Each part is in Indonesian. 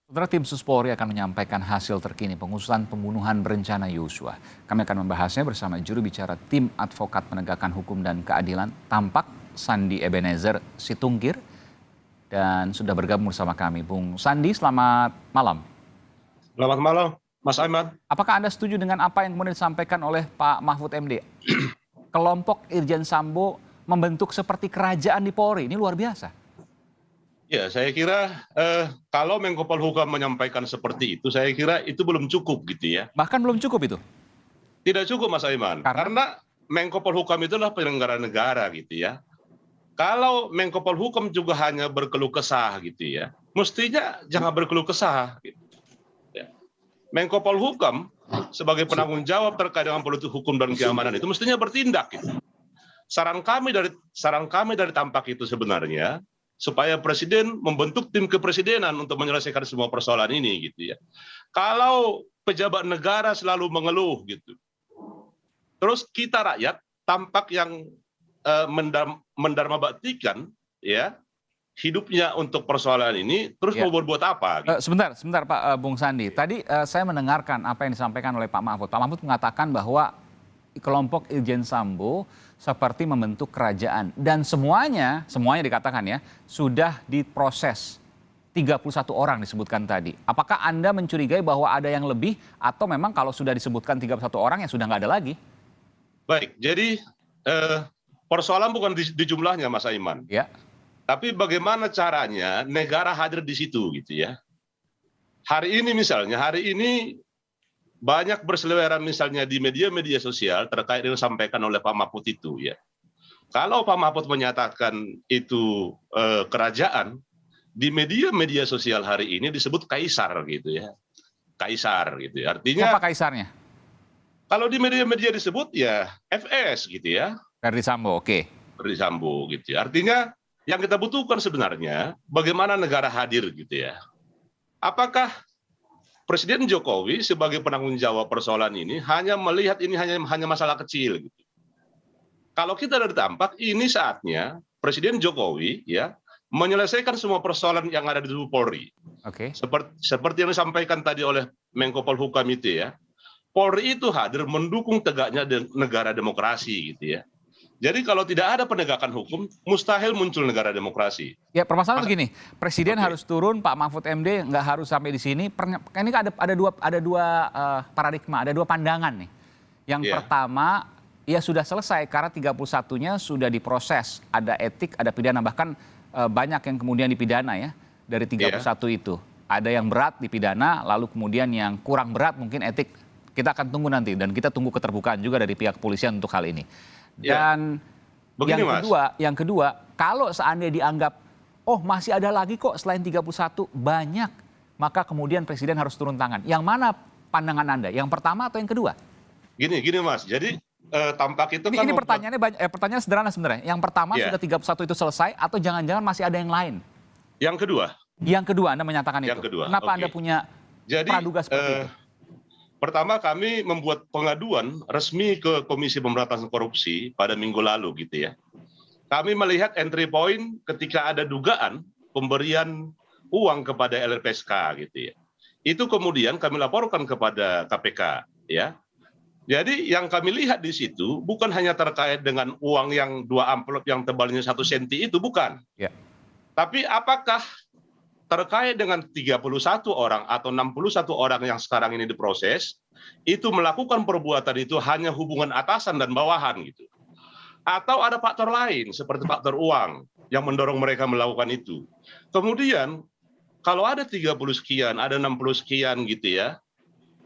Saudara, tim Sus Polri akan menyampaikan hasil terkini pengusutan pembunuhan berencana Yosua. Kami akan membahasnya bersama juru bicara tim advokat penegakan hukum dan keadilan Tampak, Sandi Ebenezer Situngkir, dan sudah bergabung bersama kami. Bung Sandi, selamat malam. Selamat malam, Mas Aiman. Apakah Anda setuju dengan apa yang kemudian disampaikan oleh Pak Mahfud MD? Kelompok Irjen Sambo membentuk seperti kerajaan di Polri, ini luar biasa. Ya, saya kira kalau Menko Polhukam menyampaikan seperti itu, saya kira itu belum cukup gitu ya. Bahkan belum cukup itu? Tidak cukup, Mas Aiman. Karena Menko Polhukam itu adalah penyelenggara negara gitu ya. Kalau Menko Polhukam juga hanya berkeluh kesah gitu ya, mestinya jangan berkeluh kesah. Gitu. Ya. Menko Polhukam sebagai penanggung jawab terkait dengan politik hukum dan keamanan itu mestinya bertindak. Gitu. Saran kami dari Tampak itu sebenarnya supaya presiden membentuk tim kepresidenan untuk menyelesaikan semua persoalan ini gitu ya. Kalau pejabat negara selalu mengeluh gitu, terus kita rakyat tampak yang mendarmabaktikan ya hidupnya untuk persoalan ini, terus mau berbuat apa? Gitu. Sebentar Pak Bung Sandi. Tadi saya mendengarkan apa yang disampaikan oleh Pak Mahfud. Pak Mahfud mengatakan bahwa kelompok Irjen Sambo seperti membentuk kerajaan dan semuanya dikatakan ya sudah diproses. 31 orang disebutkan tadi. Apakah Anda mencurigai bahwa ada yang lebih atau memang kalau sudah disebutkan 31 orang ya sudah nggak ada lagi? Baik, jadi persoalan bukan di jumlahnya, Mas Aiman. Ya. Tapi bagaimana caranya negara hadir di situ gitu ya. Hari ini banyak berseliweran misalnya di media-media sosial terkait dengan disampaikan oleh Pak Mahfud itu ya. Kalau Pak Mahfud menyatakan itu kerajaan, di media-media sosial hari ini disebut kaisar gitu ya. Kaisar gitu ya. Artinya apa kaisarnya? Kalau di media-media disebut ya FS gitu ya. Verdi Sambo, oke. Verdi Sambo gitu ya. Artinya yang kita butuhkan sebenarnya bagaimana negara hadir gitu ya. Apakah Presiden Jokowi sebagai penanggung jawab persoalan ini hanya melihat ini hanya masalah kecil gitu. Kalau kita dari Tampak, ini saatnya Presiden Jokowi ya menyelesaikan semua persoalan yang ada di tubuh Polri. Oke. Seperti yang disampaikan tadi oleh Menko Polhukam itu ya. Polri itu hadir mendukung tegaknya negara demokrasi gitu ya. Jadi kalau tidak ada penegakan hukum, mustahil muncul negara demokrasi. Ya, permasalahan begini, Presiden harus turun, Pak Mahfud MD nggak harus sampai di sini. Ini ada dua paradigma, ada dua pandangan nih. Yang pertama, ya sudah selesai karena 31-nya sudah diproses, ada etik, ada pidana, bahkan banyak yang kemudian dipidana ya dari 31 itu. Ada yang berat dipidana, lalu kemudian yang kurang berat mungkin etik. Kita akan tunggu nanti dan kita tunggu keterbukaan juga dari pihak kepolisian untuk hal ini. Dan begini, yang kedua, kalau seandainya dianggap, oh masih ada lagi kok selain 31, banyak, maka kemudian Presiden harus turun tangan. Yang mana pandangan Anda? Yang pertama atau yang kedua? Gini Mas, jadi Tampak itu kan... Ini pertanyaannya sederhana sebenarnya. Yang pertama sudah 31 itu selesai atau jangan-jangan masih ada yang lain? Yang kedua? Yang kedua Anda menyatakan itu. Kenapa Anda punya praduga seperti itu? Pertama, kami membuat pengaduan resmi ke Komisi Pemberantasan Korupsi pada minggu lalu gitu ya. Kami melihat entry point ketika ada dugaan pemberian uang kepada LPSK gitu ya. Itu kemudian kami laporkan kepada KPK ya. Jadi yang kami lihat di situ bukan hanya terkait dengan uang yang 2 amplop yang tebalnya 1 senti itu, bukan. Ya. Tapi apakah terkait dengan 31 orang atau 61 orang yang sekarang ini diproses, itu melakukan perbuatan itu hanya hubungan atasan dan bawahan gitu. Atau ada faktor lain seperti faktor uang yang mendorong mereka melakukan itu. Kemudian kalau ada 30 sekian, ada 60 sekian gitu ya,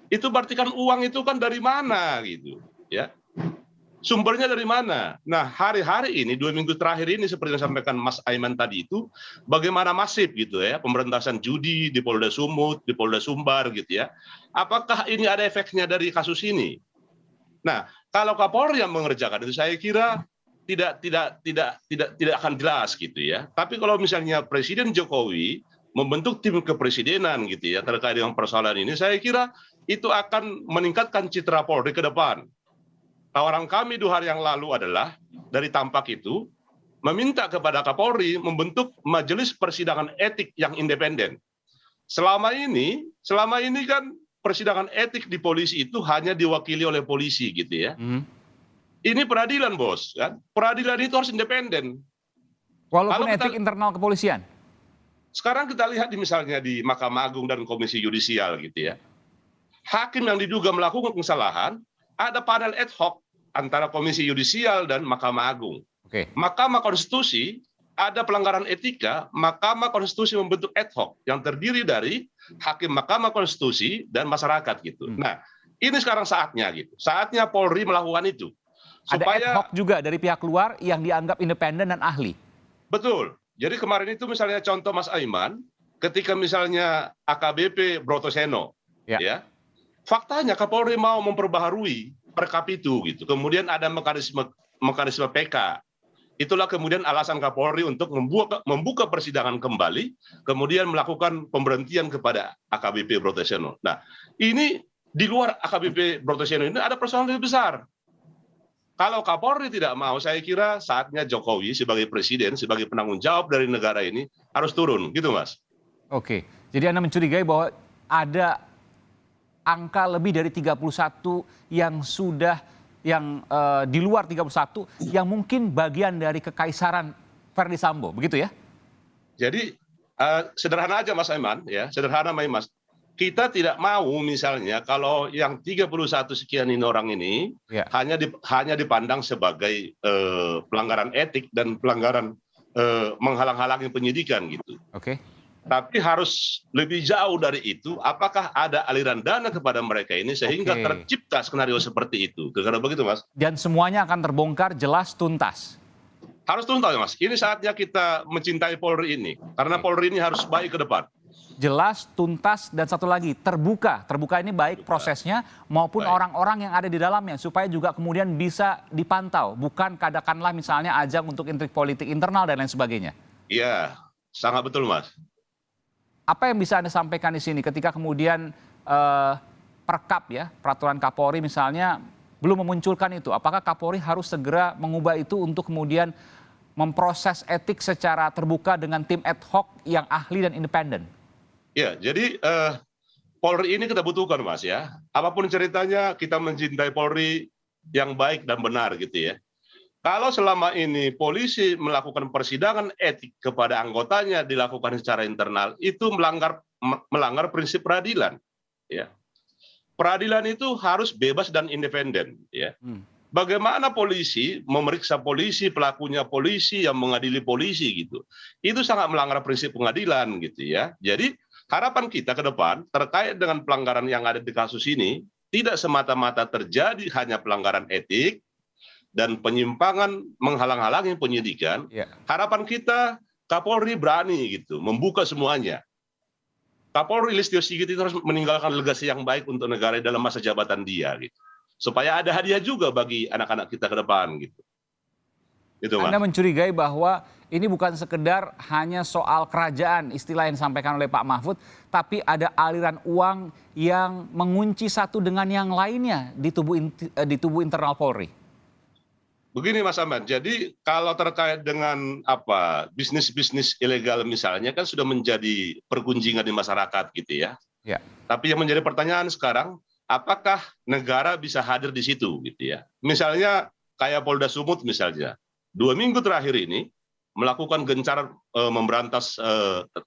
itu berarti kan uang itu kan dari mana gitu ya. Sumbernya dari mana? Nah, hari-hari ini, 2 minggu terakhir ini seperti yang disampaikan Mas Aiman tadi itu, bagaimana masif gitu ya, pemberantasan judi di Polda Sumut, di Polda Sumbar gitu ya. Apakah ini ada efeknya dari kasus ini? Nah, kalau Kapolri yang mengerjakan itu, saya kira tidak akan jelas gitu ya. Tapi kalau misalnya Presiden Jokowi membentuk tim kepresidenan gitu ya terkait dengan persoalan ini, saya kira itu akan meningkatkan citra Polri ke depan. Tawaran kami 2 hari yang lalu adalah dari Tampak itu meminta kepada Kapolri membentuk majelis persidangan etik yang independen. selama ini kan persidangan etik di polisi itu hanya diwakili oleh polisi gitu ya. Ini peradilan, Bos, kan? Peradilan itu harus independen. Walaupun etik internal kepolisian. Sekarang kita lihat misalnya di Mahkamah Agung dan Komisi Yudisial gitu ya. Hakim yang diduga melakukan kesalahan, ada panel ad hoc antara Komisi Yudisial dan Mahkamah Agung. Mahkamah Konstitusi ada pelanggaran etika, Mahkamah Konstitusi membentuk ad hoc yang terdiri dari hakim Mahkamah Konstitusi dan masyarakat gitu. Nah, ini sekarang saatnya gitu. Saatnya Polri melakukan itu. Ada ad hoc juga dari pihak luar yang dianggap independen dan ahli. Betul. Jadi kemarin itu misalnya contoh Mas Aiman, ketika misalnya AKBP Brotoseno, ya, faktanya Kapolri mau memperbaharui Perkap itu gitu. Kemudian ada mekanisme PK. Itulah kemudian alasan Kapolri untuk membuka persidangan kembali, kemudian melakukan pemberhentian kepada AKBP Brotoseno. Nah, ini di luar AKBP Brotoseno ini ada persoalan lebih besar. Kalau Kapolri tidak mau, saya kira saatnya Jokowi sebagai presiden, sebagai penanggung jawab dari negara ini harus turun, gitu Mas. Oke, jadi Anda mencurigai bahwa ada angka lebih dari 31 yang sudah, di luar 31, yang mungkin bagian dari kekaisaran Verdi Sambo, begitu ya? Jadi sederhana aja Mas Aiman, ya, sederhana Mas. Kita tidak mau misalnya kalau yang 31 sekian ini orang ini hanya dipandang sebagai pelanggaran etik dan pelanggaran menghalang-halangi penyidikan gitu. Tapi harus lebih jauh dari itu, apakah ada aliran dana kepada mereka ini sehingga tercipta skenario seperti itu. Karena begitu Mas. Dan semuanya akan terbongkar jelas tuntas. Harus tuntas Mas. Ini saatnya kita mencintai Polri ini. Karena Polri ini harus baik ke depan. Jelas, tuntas, dan satu lagi terbuka. Terbuka ini baik prosesnya maupun orang-orang yang ada di dalamnya supaya juga kemudian bisa dipantau. Bukan katakanlah misalnya ajang untuk intrik politik internal dan lain sebagainya. Iya, sangat betul Mas. Apa yang bisa Anda sampaikan di sini ketika kemudian Perkap ya, peraturan Kapolri misalnya belum memunculkan itu. Apakah Kapolri harus segera mengubah itu untuk kemudian memproses etik secara terbuka dengan tim ad hoc yang ahli dan independen? Ya, jadi Polri ini kita butuhkan Mas ya. Apapun ceritanya kita mencintai Polri yang baik dan benar gitu ya. Kalau selama ini polisi melakukan persidangan etik kepada anggotanya dilakukan secara internal, itu melanggar prinsip peradilan. Ya. Peradilan itu harus bebas dan independen. Ya. Bagaimana polisi memeriksa polisi, pelakunya polisi, yang mengadili polisi gitu. Itu sangat melanggar prinsip pengadilan gitu ya. Jadi harapan kita ke depan terkait dengan pelanggaran yang ada di kasus ini tidak semata-mata terjadi hanya pelanggaran etik dan penyimpangan menghalang-halangi penyidikan. Harapan kita Kapolri berani gitu membuka semuanya. Kapolri Listio Sigit itu harus meninggalkan legasi yang baik untuk negara dalam masa jabatan dia gitu. Supaya ada hadiah juga bagi anak-anak kita ke depan gitu. Itu, Anda mencurigai bahwa ini bukan sekedar hanya soal kerajaan, istilah yang disampaikan oleh Pak Mahfud, tapi ada aliran uang yang mengunci satu dengan yang lainnya di tubuh internal Polri. Begini Mas Ahmad, jadi kalau terkait dengan bisnis-bisnis ilegal misalnya kan sudah menjadi pergunjingan di masyarakat gitu ya. Tapi yang menjadi pertanyaan sekarang, apakah negara bisa hadir di situ gitu ya? Misalnya kayak Polda Sumut misalnya, 2 minggu terakhir ini melakukan gencar memberantas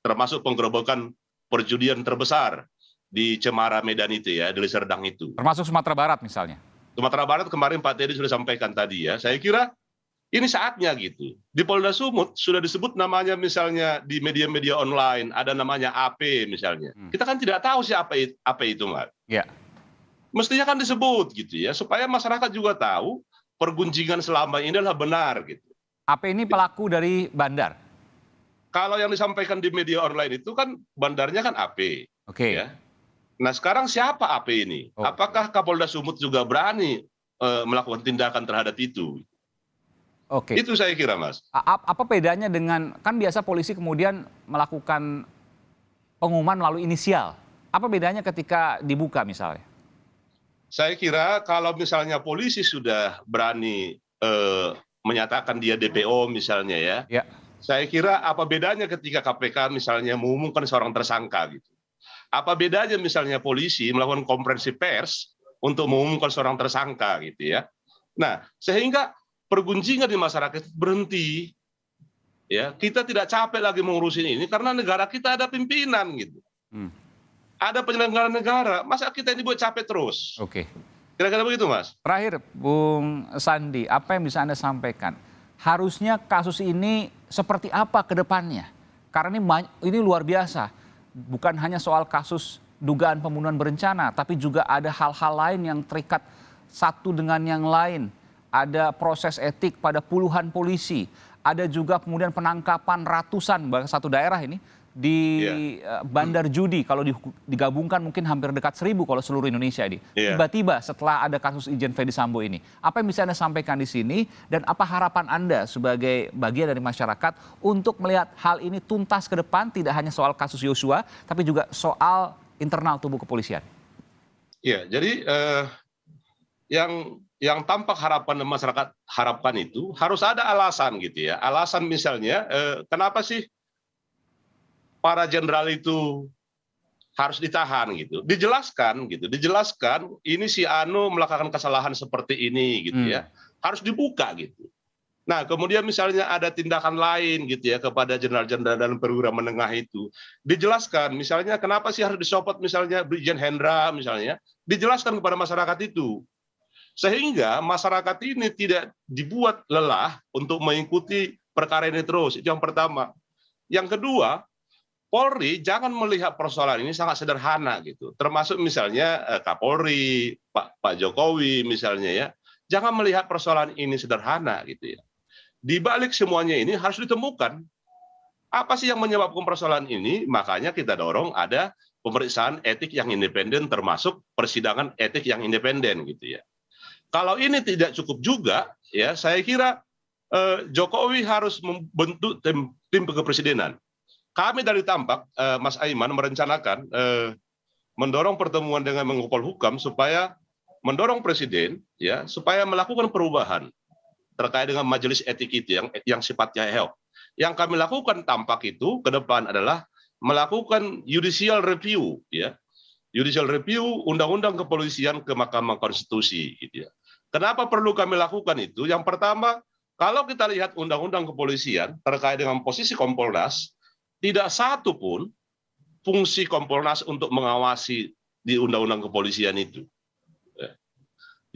termasuk penggerobokan perjudian terbesar di Cemara Medan itu ya, di Serdang itu. Termasuk Sumatera Barat misalnya. Sumatera Barat kemarin Pak Teddy sudah sampaikan tadi ya. Saya kira ini saatnya gitu. Di Polda Sumut sudah disebut namanya misalnya di media-media online, ada namanya AP misalnya. Kita kan tidak tahu siapa itu, Mas. Mestinya kan disebut gitu ya, supaya masyarakat juga tahu pergunjingan selama ini adalah benar gitu. AP ini pelaku dari bandar? Kalau yang disampaikan di media online itu kan bandarnya kan AP. Ya. Nah sekarang siapa AP ini? Apakah Kapolda Sumut juga berani melakukan tindakan terhadap itu? Itu saya kira Mas. Apa bedanya dengan, kan biasa polisi kemudian melakukan pengumuman melalui inisial. Apa bedanya ketika dibuka misalnya? Saya kira kalau misalnya polisi sudah berani menyatakan dia DPO misalnya ya, saya kira apa bedanya ketika KPK misalnya mengumumkan seorang tersangka gitu. Apa bedanya misalnya polisi melakukan konferensi pers untuk mengumumkan seorang tersangka gitu ya. Nah, sehingga pergunjingan di masyarakat berhenti. Ya, kita tidak capek lagi mengurusin ini karena negara kita ada pimpinan gitu. Ada penyelenggara negara, masa kita ini buat capek terus? Oke. Kira-kira begitu, Mas. Terakhir, Bung Sandi, apa yang bisa Anda sampaikan? Harusnya kasus ini seperti apa ke depannya? Karena ini luar biasa. Bukan hanya soal kasus dugaan pembunuhan berencana, tapi juga ada hal-hal lain yang terikat satu dengan yang lain. Ada proses etik pada puluhan polisi. Ada juga kemudian penangkapan ratusan, bahkan satu daerah ini, di bandar judi. Kalau digabungkan mungkin hampir dekat 1.000 kalau seluruh Indonesia ini. Tiba-tiba setelah ada kasus Irjen Verdi Sambo ini. Apa yang bisa Anda sampaikan di sini dan apa harapan Anda sebagai bagian dari masyarakat untuk melihat hal ini tuntas ke depan, tidak hanya soal kasus Yosua, tapi juga soal internal tubuh kepolisian? Ya, jadi yang tampak harapan masyarakat harapkan itu harus ada alasan gitu ya. Alasan misalnya kenapa sih para jenderal itu harus ditahan gitu. Dijelaskan ini si Anu melakukan kesalahan seperti ini gitu ya. Harus dibuka gitu. Nah, kemudian misalnya ada tindakan lain gitu ya kepada jenderal-jenderal dan perwira menengah itu. Dijelaskan misalnya kenapa sih harus disopot misalnya Brigjen Hendra misalnya. Dijelaskan kepada masyarakat itu. Sehingga masyarakat ini tidak dibuat lelah untuk mengikuti perkara ini terus. Itu yang pertama. Yang kedua, Polri jangan melihat persoalan ini sangat sederhana gitu. Termasuk misalnya Kapolri, Pak Jokowi misalnya ya. Jangan melihat persoalan ini sederhana gitu ya. Di balik semuanya ini harus ditemukan apa sih yang menyebabkan persoalan ini. Makanya kita dorong ada pemeriksaan etik yang independen termasuk persidangan etik yang independen gitu ya. Kalau ini tidak cukup juga ya, saya kira Jokowi harus membentuk tim kepresidenan. Kami dari Tampak, Mas Aiman merencanakan mendorong pertemuan dengan Menko Polhukam supaya mendorong presiden ya supaya melakukan perubahan terkait dengan majelis etik itu yang sifatnya ad hoc. Yang kami lakukan Tampak itu ke depan adalah melakukan judicial review ya. Judicial review undang-undang kepolisian ke Mahkamah Konstitusi gitu ya. Kenapa perlu kami lakukan itu? Yang pertama, kalau kita lihat undang-undang kepolisian terkait dengan posisi Kompolnas, tidak satu pun fungsi Kompolnas untuk mengawasi di undang-undang kepolisian itu.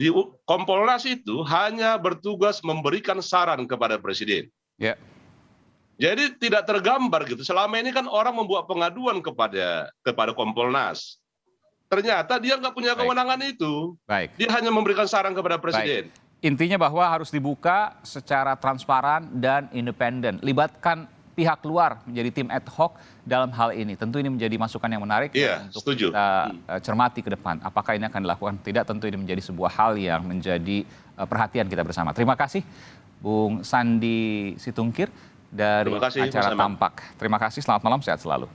Di Kompolnas itu hanya bertugas memberikan saran kepada presiden. Jadi tidak tergambar gitu. Selama ini kan orang membuat pengaduan kepada Kompolnas. Ternyata dia nggak punya kewenangan itu. Dia hanya memberikan saran kepada presiden. Intinya bahwa harus dibuka secara transparan dan independen. Libatkan pihak luar menjadi tim ad hoc dalam hal ini. Tentu ini menjadi masukan yang menarik untuk kita cermati ke depan. Apakah ini akan dilakukan? Tidak, tentu ini menjadi sebuah hal yang menjadi perhatian kita bersama. Terima kasih Bung Sandi Situngkir dari acara Tampak. Terima kasih, selamat malam, sehat selalu.